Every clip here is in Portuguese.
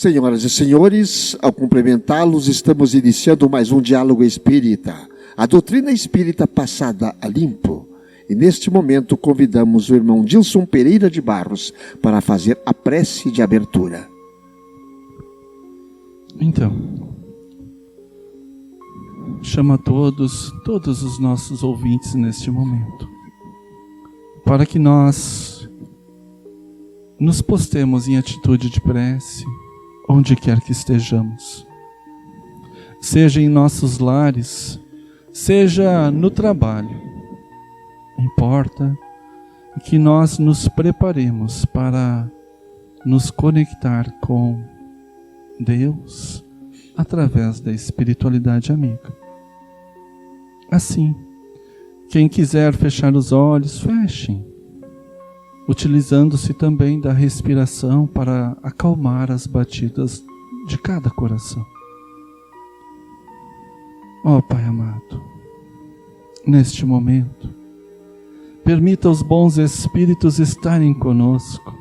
Senhoras e senhores, ao cumprimentá-los, estamos iniciando mais um Diálogo Espírita, a doutrina espírita passada a limpo. E neste momento convidamos o irmão Dilson Pereira de Barros para fazer a prece de abertura. Então, chama todos os nossos ouvintes neste momento, para que nós nos postemos em atitude de prece, onde quer que estejamos, seja em nossos lares, seja no trabalho. Importa que nós nos preparemos para nos conectar com Deus através da espiritualidade amiga. Assim, quem quiser fechar os olhos, fechem, utilizando-se também da respiração para acalmar as batidas de cada coração. Ó Pai amado, neste momento, permita os bons espíritos estarem conosco,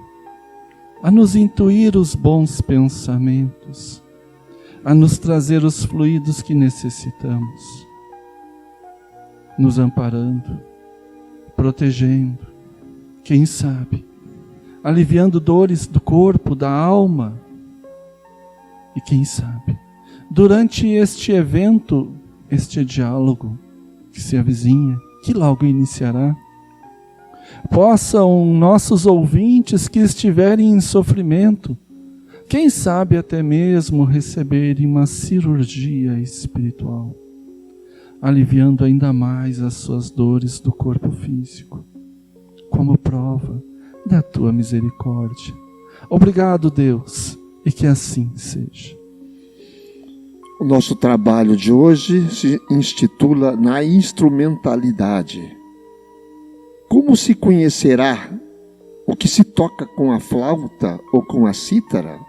a nos intuir os bons pensamentos, a nos trazer os fluidos que necessitamos, nos amparando, protegendo, quem sabe, aliviando dores do corpo, da alma. E quem sabe, durante este evento, este diálogo que se avizinha, que logo iniciará, possam nossos ouvintes que estiverem em sofrimento, quem sabe até mesmo receberem uma cirurgia espiritual, aliviando ainda mais as suas dores do corpo físico, como prova da tua misericórdia. Obrigado, Deus, e que assim seja. O nosso trabalho de hoje se intitula Na Instrumentalidade. Como se conhecerá o que se toca com a flauta ou com a cítara?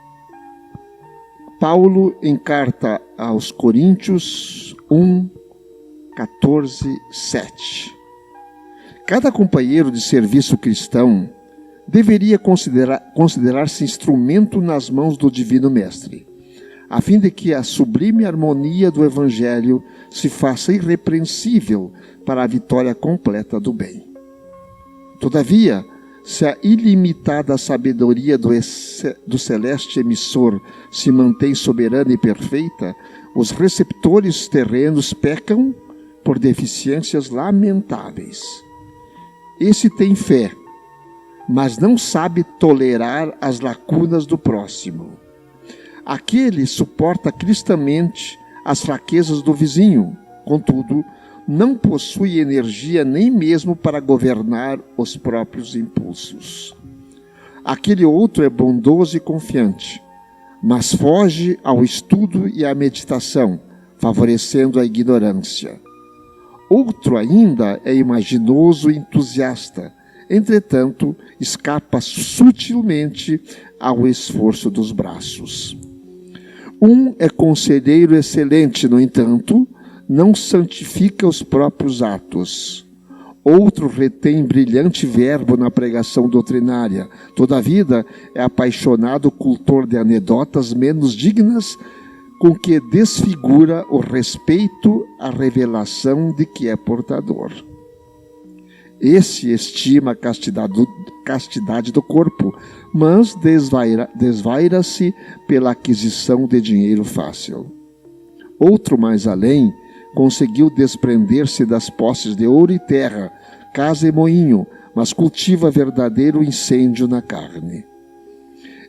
Paulo, em carta aos Coríntios 1, 14, 7. Cada companheiro de serviço cristão deveria considerar-se instrumento nas mãos do Divino Mestre, a fim de que a sublime harmonia do Evangelho se faça irrepreensível para a vitória completa do bem. Todavia, se a ilimitada sabedoria do celeste emissor se mantém soberana e perfeita, os receptores terrenos pecam por deficiências lamentáveis. Esse tem fé, mas não sabe tolerar as lacunas do próximo. Aquele suporta cristamente as fraquezas do vizinho, contudo, não possui energia nem mesmo para governar os próprios impulsos. Aquele outro é bondoso e confiante, mas foge ao estudo e à meditação, favorecendo a ignorância. Outro ainda é imaginoso e entusiasta, entretanto, escapa sutilmente ao esforço dos braços. Um é conselheiro excelente, no entanto, não santifica os próprios atos. Outro retém brilhante verbo na pregação doutrinária. Todavia, é apaixonado cultor de anedotas menos dignas, com que desfigura o respeito à revelação de que é portador. Esse estima a castidade do corpo, mas desvaira-se pela aquisição de dinheiro fácil. Outro mais além, conseguiu desprender-se das posses de ouro e terra, casa e moinho, mas cultiva verdadeiro incêndio na carne.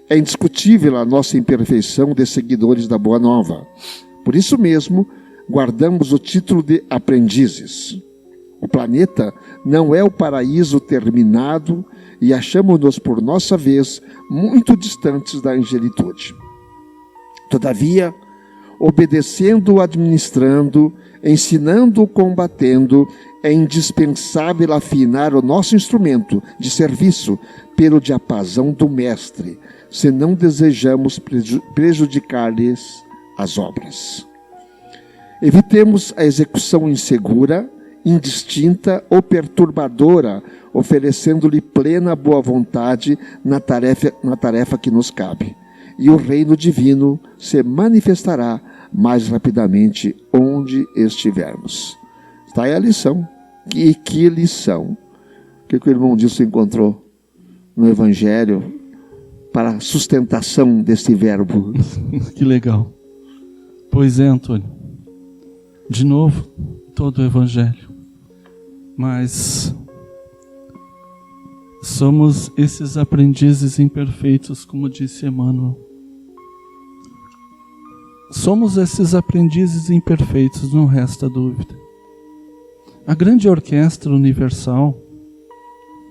É indiscutível a nossa imperfeição de seguidores da Boa Nova. Por isso mesmo, guardamos o título de aprendizes. O planeta não é o paraíso terminado e achamos-nos, por nossa vez, muito distantes da angelitude. Todavia, obedecendo, administrando, ensinando, combatendo, é indispensável afinar o nosso instrumento de serviço pelo diapasão do Mestre, se não desejamos prejudicar-lhes as obras. Evitemos a execução insegura, indistinta ou perturbadora, oferecendo-lhe plena boa vontade na tarefa que nos cabe. e o reino divino se manifestará mais rapidamente onde estivermos. Está aí a lição. Que lição? O que o irmão Dilson encontrou no Evangelho para a sustentação deste verbo? Que legal. Pois é, Antônio. De novo, todo o Evangelho. Mas somos esses aprendizes imperfeitos, como disse Emmanuel. Somos esses aprendizes imperfeitos, não resta dúvida. A grande orquestra universal,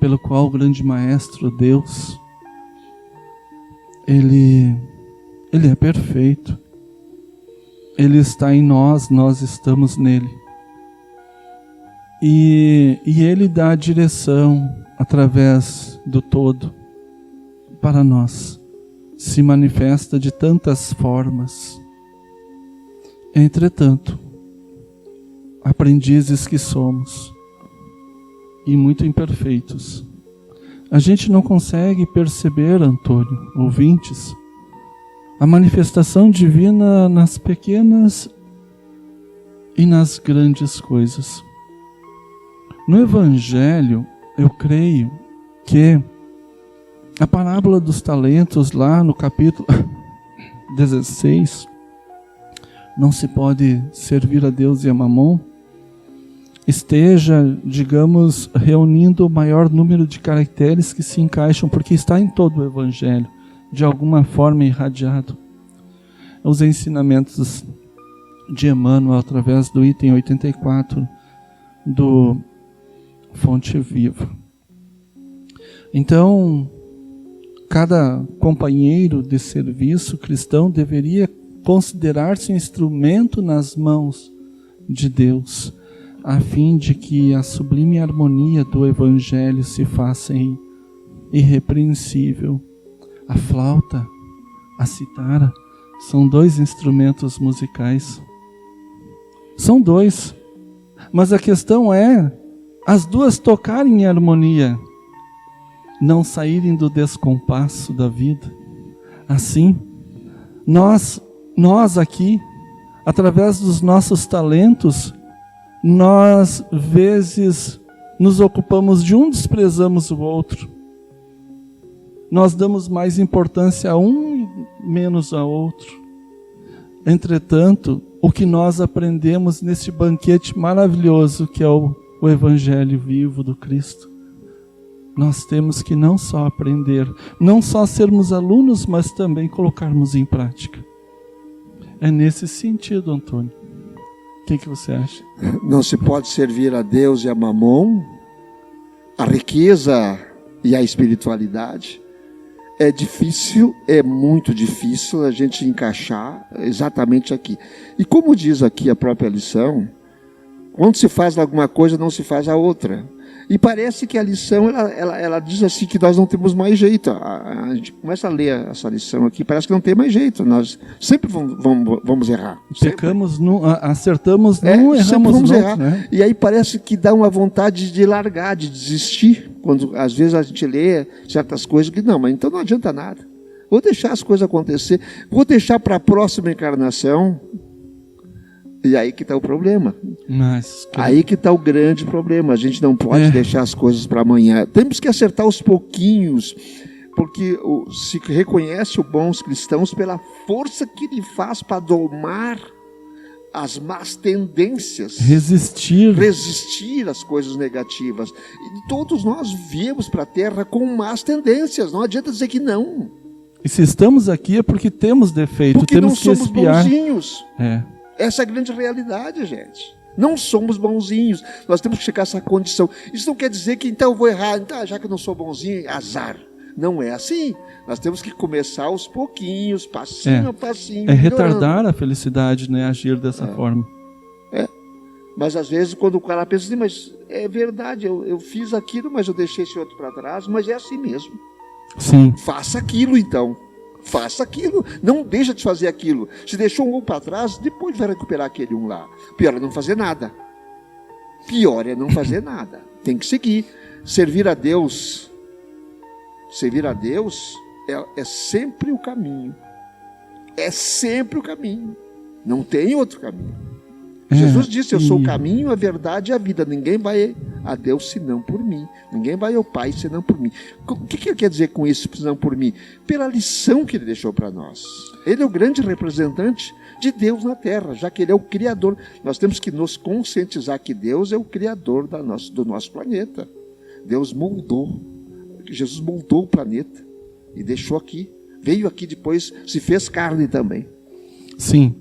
pelo qual o grande maestro Deus, Ele é perfeito. Ele está em nós, nós estamos nele. E Ele dá a direção através do todo para nós. Se manifesta de tantas formas. Entretanto, aprendizes que somos, e muito imperfeitos, a gente não consegue perceber, Antônio, ouvintes, a manifestação divina nas pequenas e nas grandes coisas. No Evangelho, eu creio que a parábola dos talentos, lá no capítulo 16, não se pode servir a Deus e a Mamon, esteja, digamos, reunindo o maior número de caracteres que se encaixam, porque está em todo o Evangelho, de alguma forma irradiado. Os ensinamentos de Emmanuel, através do item 84 do Fonte Viva. Então, cada companheiro de serviço cristão deveria considerar-se um instrumento nas mãos de Deus, a fim de que a sublime harmonia do Evangelho se faça irrepreensível. A flauta, a citara, são dois instrumentos musicais. São dois. Mas a questão é, as duas tocarem em harmonia, não saírem do descompasso da vida. Assim, nós aqui, através dos nossos talentos, nós, vezes, nos ocupamos de um, desprezamos o outro. Nós damos mais importância a um e menos a outro. Entretanto, o que nós aprendemos neste banquete maravilhoso que é o Evangelho vivo do Cristo, nós temos que não só aprender, não só sermos alunos, mas também colocarmos em prática. É nesse sentido, Antônio. O que você acha? Não se pode servir a Deus e a Mamon, a riqueza e a espiritualidade. É difícil, é muito difícil a gente encaixar exatamente aqui. E como diz aqui a própria lição, quando se faz alguma coisa, não se faz a outra. E parece que a lição, ela diz assim que nós não temos mais jeito. A gente começa a ler essa lição aqui, parece que não tem mais jeito. Nós sempre vamos errar. Pecamos, acertamos, não erramos vamos no errar. outro, né? E aí parece que dá uma vontade de largar, de desistir. Quando às vezes a gente lê certas coisas que não, mas então não adianta nada. Vou deixar as coisas acontecer, vou deixar para a próxima encarnação. E aí que está o problema. Aí que está o grande problema. A gente não pode deixar as coisas para amanhã. Temos que acertar aos pouquinhos, porque se reconhece os bons cristãos pela força que ele faz para domar as más tendências. Resistir às coisas negativas. E todos nós viemos para a Terra com más tendências. Não adianta dizer que não. E se estamos aqui é porque temos defeito, porque temos não que somos espiar. Bonzinhos. Essa é a grande realidade, gente. Não somos bonzinhos. Nós temos que chegar a essa condição. Isso não quer dizer que então eu vou errar. Então, já que eu não sou bonzinho, azar. Não é assim. Nós temos que começar aos pouquinhos, passinho a passinho. É retardar a felicidade, né? Agir dessa forma. Mas às vezes quando o cara pensa assim, mas é verdade, eu fiz aquilo, mas eu deixei esse outro para trás, mas é assim mesmo. Sim. Faça aquilo então. Faça aquilo, não deixa de fazer aquilo. Se deixou um para trás, depois vai recuperar aquele um lá. Pior é não fazer nada. Tem que seguir. Servir a Deus é sempre o caminho. é sempre o caminho. Não tem outro caminho. Jesus disse, eu sou o caminho, a verdade e a vida. Ninguém vai a Deus senão por mim. Ninguém vai ao Pai senão por mim. O que ele quer dizer com isso, senão por mim? Pela lição que ele deixou para nós. Ele é o grande representante de Deus na Terra, já que ele é o Criador. Nós temos que nos conscientizar que Deus é o Criador do nosso planeta. Deus moldou. Jesus moldou o planeta e deixou aqui. Veio aqui depois, se fez carne também. Sim.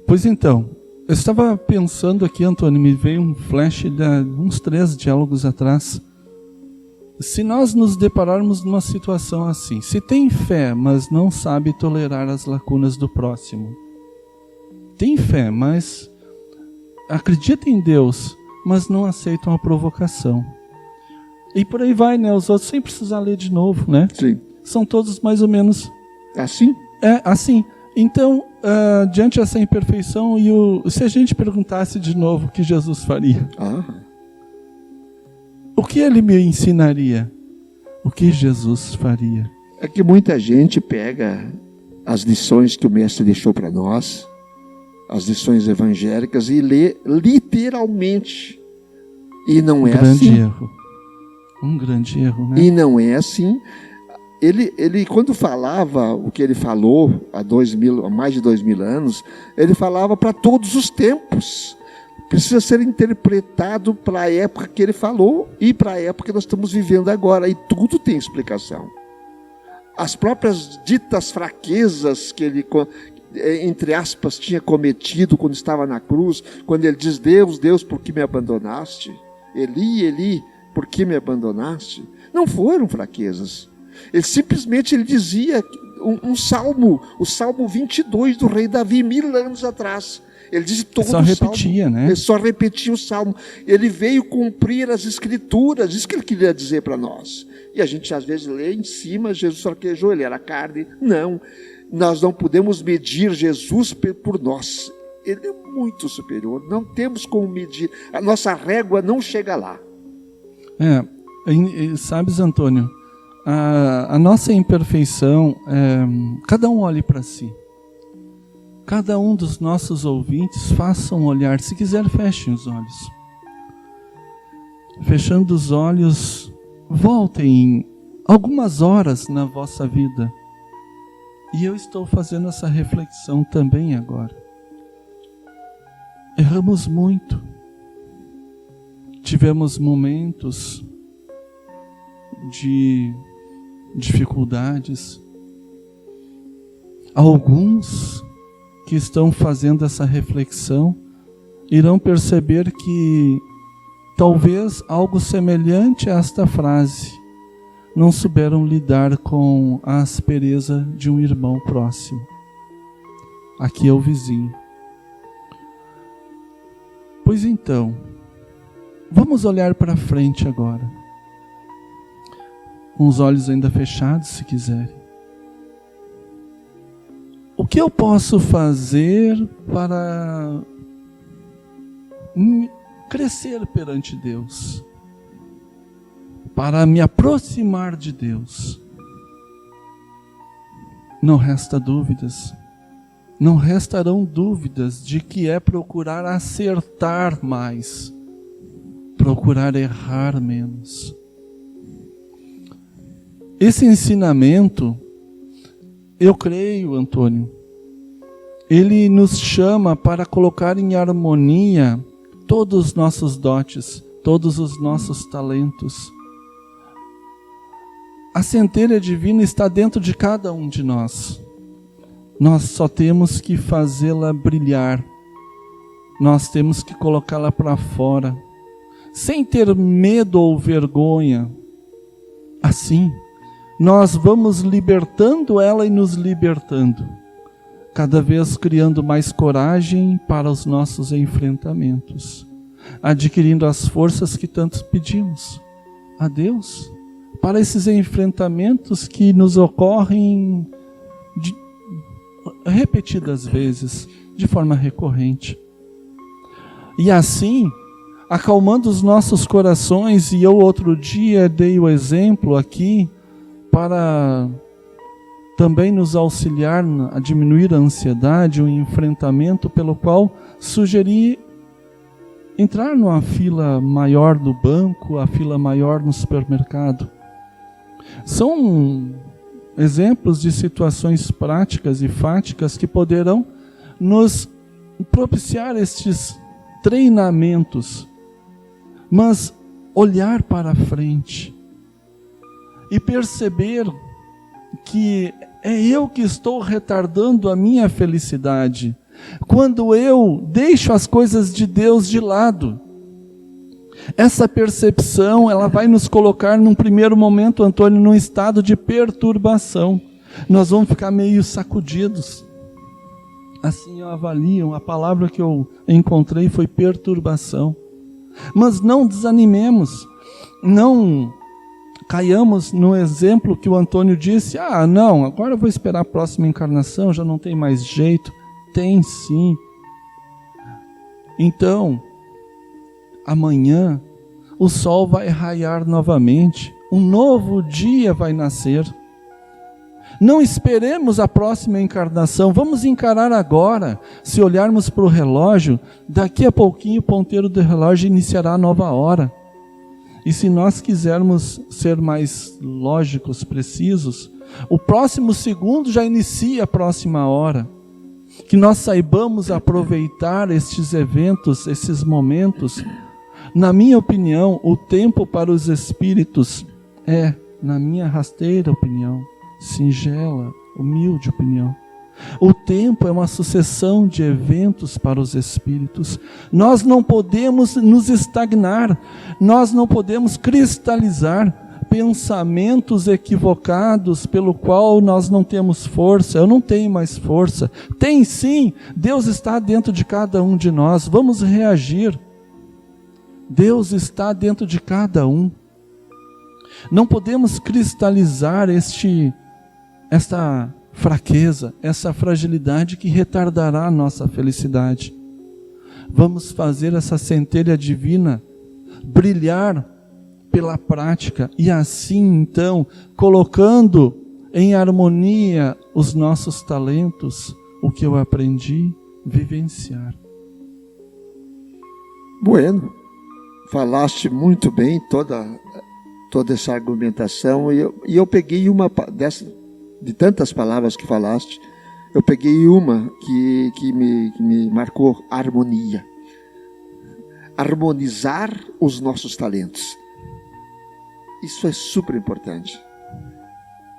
Pois então, eu estava pensando aqui, Antônio, me veio um flash de uns 3 diálogos atrás. Se nós nos depararmos numa situação assim, se tem fé, mas não sabe tolerar as lacunas do próximo, tem fé, mas acredita em Deus, mas não aceitam a provocação. E por aí vai, né? Os outros sem precisar ler de novo, né? Sim. São todos mais ou menos assim? É, assim. Então, diante dessa imperfeição, se a gente perguntasse de novo o que Jesus faria? O que ele me ensinaria? O que Jesus faria? É que muita gente pega as lições que o Mestre deixou para nós, as lições evangélicas, e lê literalmente. E não é assim. Um grande erro. Um grande erro, né? E não é assim. Ele quando falava o que ele falou há mais de 2000 anos, ele falava para todos os tempos. Precisa ser interpretado para a época que ele falou e para a época que nós estamos vivendo agora. E tudo tem explicação. As próprias ditas fraquezas que ele, entre aspas, tinha cometido quando estava na cruz, quando ele diz, Deus, Deus, por que me abandonaste? Eli, Eli, por que me abandonaste? Não foram fraquezas. Ele simplesmente dizia um salmo, o Salmo 22 do rei Davi, 1000 anos atrás. Ele disse todo o salmo. Só repetia, né? Ele só repetia o salmo. Ele veio cumprir as escrituras, isso que ele queria dizer para nós. E a gente às vezes lê em cima, Jesus fraquejou, ele era carne. Não, nós não podemos medir Jesus por nós. Ele é muito superior, não temos como medir. A nossa régua não chega lá. Sabes, Antônio, a nossa imperfeição, cada um olhe para si. Cada um dos nossos ouvintes faça um olhar. Se quiser, fechem os olhos. Fechando os olhos, voltem algumas horas na vossa vida. E eu estou fazendo essa reflexão também agora. Erramos muito. Tivemos momentos de dificuldades. Alguns que estão fazendo essa reflexão irão perceber que talvez algo semelhante a esta frase não souberam lidar com a aspereza de um irmão próximo. Aqui é o vizinho. Pois então, vamos olhar para frente agora. Com os olhos ainda fechados, se quiserem. O que eu posso fazer para crescer perante Deus? Para me aproximar de Deus? Não resta dúvidas. Não restarão dúvidas de que é procurar acertar mais, procurar errar menos. Esse ensinamento, eu creio, Antônio, ele nos chama para colocar em harmonia todos os nossos dotes, todos os nossos talentos. A centelha divina está dentro de cada um de nós. Nós só temos que fazê-la brilhar. Nós temos que colocá-la para fora, sem ter medo ou vergonha. Assim, nós vamos libertando ela e nos libertando, cada vez criando mais coragem para os nossos enfrentamentos, adquirindo as forças que tanto pedimos a Deus, para esses enfrentamentos que nos ocorrem repetidas vezes, de forma recorrente. E assim, acalmando os nossos corações, e eu outro dia dei o exemplo aqui, para também nos auxiliar a diminuir a ansiedade, o enfrentamento, pelo qual sugeri entrar numa fila maior do banco, a fila maior no supermercado. São exemplos de situações práticas e fáticas que poderão nos propiciar estes treinamentos, mas olhar para frente e perceber que é eu que estou retardando a minha felicidade quando eu deixo as coisas de Deus de lado. Essa percepção, ela vai nos colocar num primeiro momento, Antônio, num estado de perturbação. Nós vamos ficar meio sacudidos. Assim eu avalio, a palavra que eu encontrei foi perturbação. Mas não desanimemos, não caiamos no exemplo que o Antônio disse: não, agora eu vou esperar a próxima encarnação, já não tem mais jeito. Tem sim. Então, amanhã o sol vai raiar novamente, um novo dia vai nascer. Não esperemos a próxima encarnação, vamos encarar agora. Se olharmos para o relógio, daqui a pouquinho o ponteiro do relógio iniciará a nova hora. E se nós quisermos ser mais lógicos, precisos, o próximo segundo já inicia a próxima hora. Que nós saibamos aproveitar estes eventos, esses momentos. Na minha opinião, o tempo para os espíritos é, na minha rasteira opinião, singela, humilde opinião, o tempo é uma sucessão de eventos para os espíritos. Nós não podemos nos estagnar, nós não podemos cristalizar pensamentos equivocados pelo qual nós não temos força. Eu não tenho mais força. Tem sim, Deus está dentro de cada um de nós. Vamos reagir. Deus está dentro de cada um. Não podemos cristalizar esta fraqueza, essa fragilidade que retardará a nossa felicidade. Vamos fazer essa centelha divina brilhar pela prática e assim então, colocando em harmonia os nossos talentos, o que eu aprendi, vivenciar. Bueno, falaste muito bem toda essa argumentação, e eu peguei uma de tantas palavras que falaste, eu peguei uma que me marcou: harmonia. Harmonizar os nossos talentos. Isso é super importante.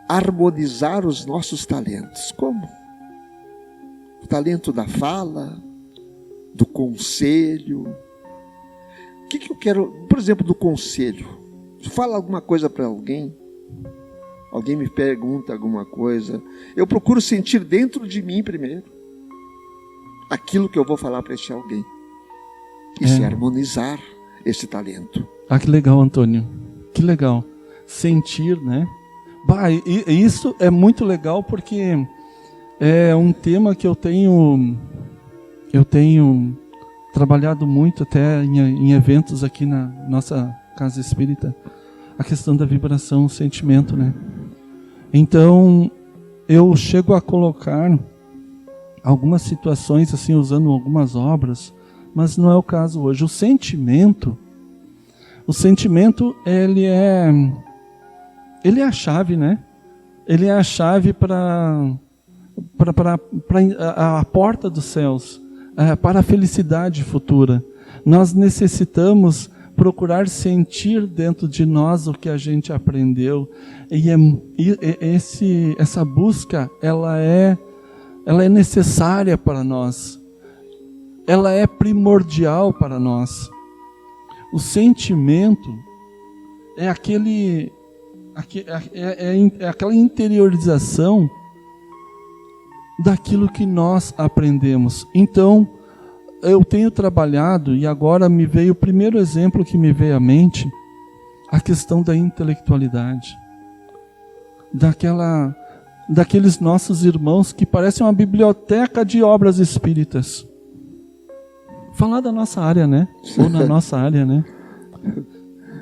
Harmonizar os nossos talentos. Como? O talento da fala, do conselho. O que eu quero, por exemplo, do conselho? Se fala alguma coisa para alguém me pergunta alguma coisa, eu procuro sentir dentro de mim primeiro aquilo que eu vou falar para esse alguém. E se harmonizar esse talento. Que legal, Antônio. Que legal. Sentir, né? Isso é muito legal, porque é um tema que eu tenho trabalhado muito até em eventos aqui na nossa casa espírita, a questão da vibração, o sentimento, né? Então, eu chego a colocar algumas situações assim, usando algumas obras, mas não é o caso hoje. O sentimento, ele é a chave, né? Ele é a chave para a porta dos céus, para a felicidade futura. Nós necessitamos procurar sentir dentro de nós o que a gente aprendeu, e essa busca, ela é necessária para nós. Ela é primordial para nós. O sentimento é aquela interiorização daquilo que nós aprendemos. Então, eu tenho trabalhado, e agora me veio o primeiro exemplo que me veio à mente, a questão da intelectualidade. Daqueles nossos irmãos que parecem uma biblioteca de obras espíritas. Falar da nossa área, né? Ou na nossa área, né?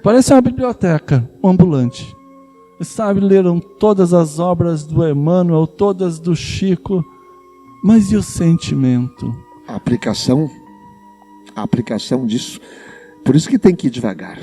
Parece uma biblioteca ambulante. leram todas as obras do Emmanuel, todas do Chico, mas e o sentimento? A aplicação disso. Por isso que tem que ir devagar.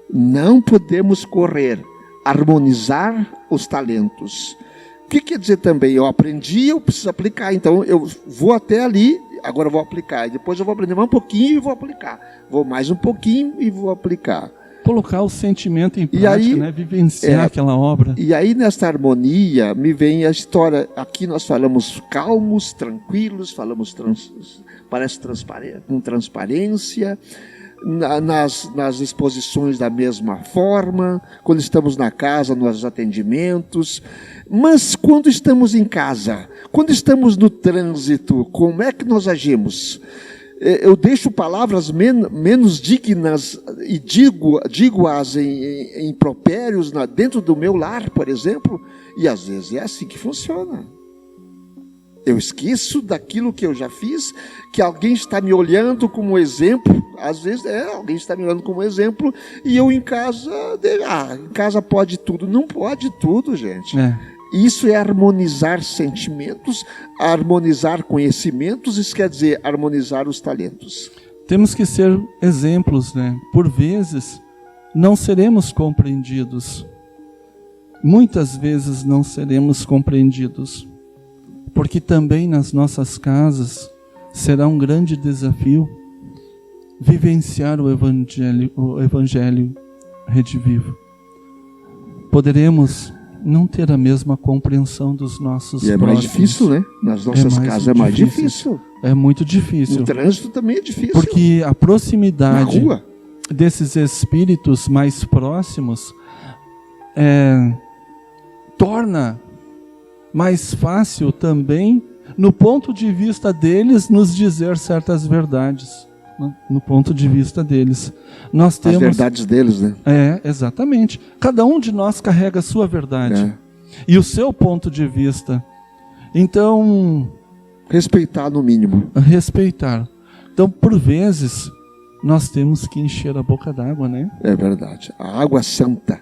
Não podemos correr, harmonizar os talentos. O que quer dizer também? Eu aprendi, eu preciso aplicar. Então eu vou até ali, agora eu vou aplicar. E depois eu vou aprender mais um pouquinho e vou aplicar. Vou mais um pouquinho e vou aplicar. Colocar o sentimento em prática, aí, né? Vivenciar aquela obra. E aí, nessa harmonia, me vem a história. Aqui nós falamos calmos, tranquilos, falamos com transparência, nas exposições da mesma forma, quando estamos na casa, nos atendimentos. Mas quando estamos em casa, quando estamos no trânsito, como é que nós agimos? Eu deixo palavras menos dignas e digo-as em impropérios dentro do meu lar, por exemplo, e às vezes é assim que funciona. Eu esqueço daquilo que eu já fiz, que alguém está me olhando como exemplo, às vezes alguém está me olhando como exemplo, e eu em casa pode tudo. Não pode tudo, gente. Isso é harmonizar sentimentos, harmonizar conhecimentos, isso quer dizer harmonizar os talentos. Temos que ser exemplos, né? Por vezes, não seremos compreendidos. Muitas vezes não seremos compreendidos. Porque também nas nossas casas será um grande desafio vivenciar o Evangelho Rede Viva. Poderemos não ter a mesma compreensão dos nossos próximos. E é mais difícil, né? Nas nossas casas é mais difícil. É muito difícil. No trânsito também é difícil. Porque a proximidade desses espíritos mais próximos torna mais fácil também, no ponto de vista deles, nos dizer certas verdades. No ponto de vista deles. Nós temos as verdades deles, né? Exatamente. Cada um de nós carrega a sua verdade. E o seu ponto de vista. Então... respeitar no mínimo. Respeitar. Então, por vezes, nós temos que encher a boca d'água, né? É verdade. A água santa.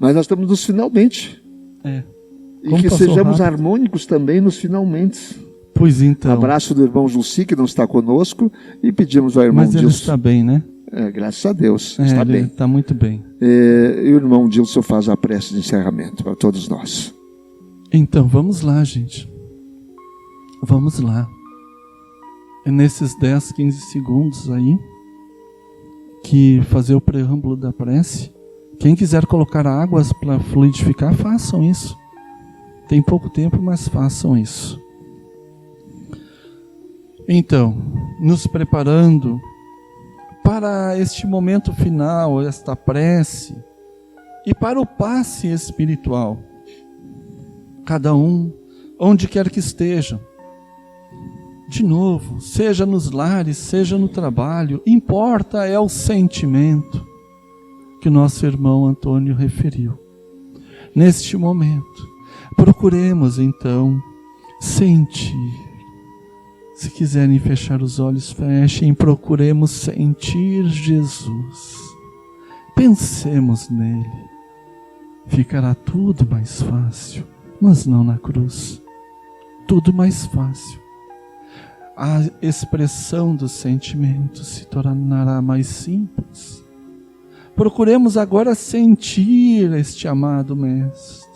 Mas nós estamos nos finalmente. E como que sejamos harmônicos também nos finalmente. Pois então. Abraço do irmão Jussi, que não está conosco, e pedimos ao irmão Dilson. Mas ele está bem, né? Graças a Deus, está bem. Está muito bem. E o irmão Dilson faz a prece de encerramento para todos nós. Então, vamos lá, gente. Vamos lá. É nesses 10, 15 segundos aí, que fazer o preâmbulo da prece. Quem quiser colocar águas para fluidificar, façam isso. Tem pouco tempo, mas façam isso. Então, nos preparando para este momento final, esta prece, e para o passe espiritual. Cada um, onde quer que esteja. De novo, seja nos lares, seja no trabalho, importa é o sentimento que o nosso irmão Antônio referiu. Neste momento, procuremos então sentir. Se quiserem fechar os olhos, fechem. Procuremos sentir Jesus. Pensemos nele. Ficará tudo mais fácil, mas não na cruz. Tudo mais fácil. A expressão dos sentimentos se tornará mais simples. Procuremos agora sentir este amado Mestre.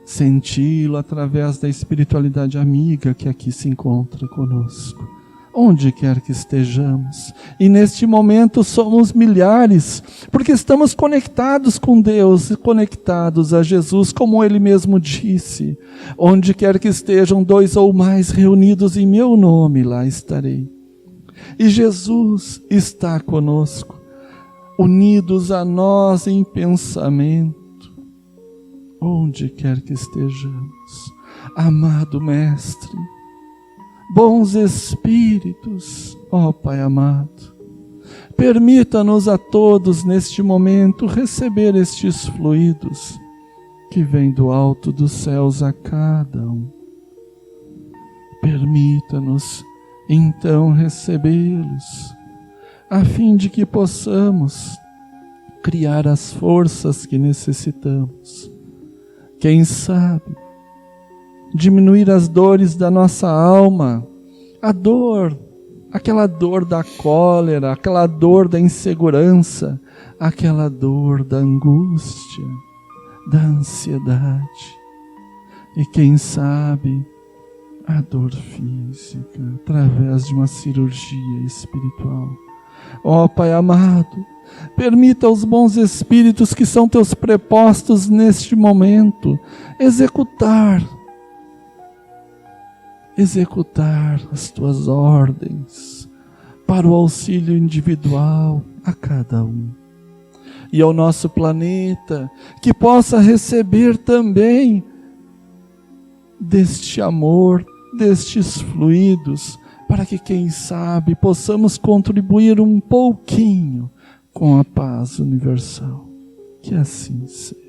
Senti-lo através da espiritualidade amiga que aqui se encontra conosco, onde quer que estejamos. E neste momento somos milhares, porque estamos conectados com Deus e conectados a Jesus, como Ele mesmo disse: onde quer que estejam 2 ou mais reunidos em meu nome, lá estarei. E Jesus está conosco, unidos a nós em pensamento, onde quer que estejamos. Amado Mestre, bons Espíritos, ó Pai amado, permita-nos a todos neste momento receber estes fluidos que vêm do alto dos céus a cada um. Permita-nos então recebê-los, a fim de que possamos criar as forças que necessitamos. Quem sabe, diminuir as dores da nossa alma, a dor, aquela dor da cólera, aquela dor da insegurança, aquela dor da angústia, da ansiedade. E quem sabe, a dor física, através de uma cirurgia espiritual. Ó Pai amado, permita aos bons espíritos que são teus prepostos neste momento executar as tuas ordens para o auxílio individual a cada um. E ao nosso planeta, que possa receber também deste amor, destes fluidos, para que, quem sabe, possamos contribuir um pouquinho com a paz universal. Que assim seja.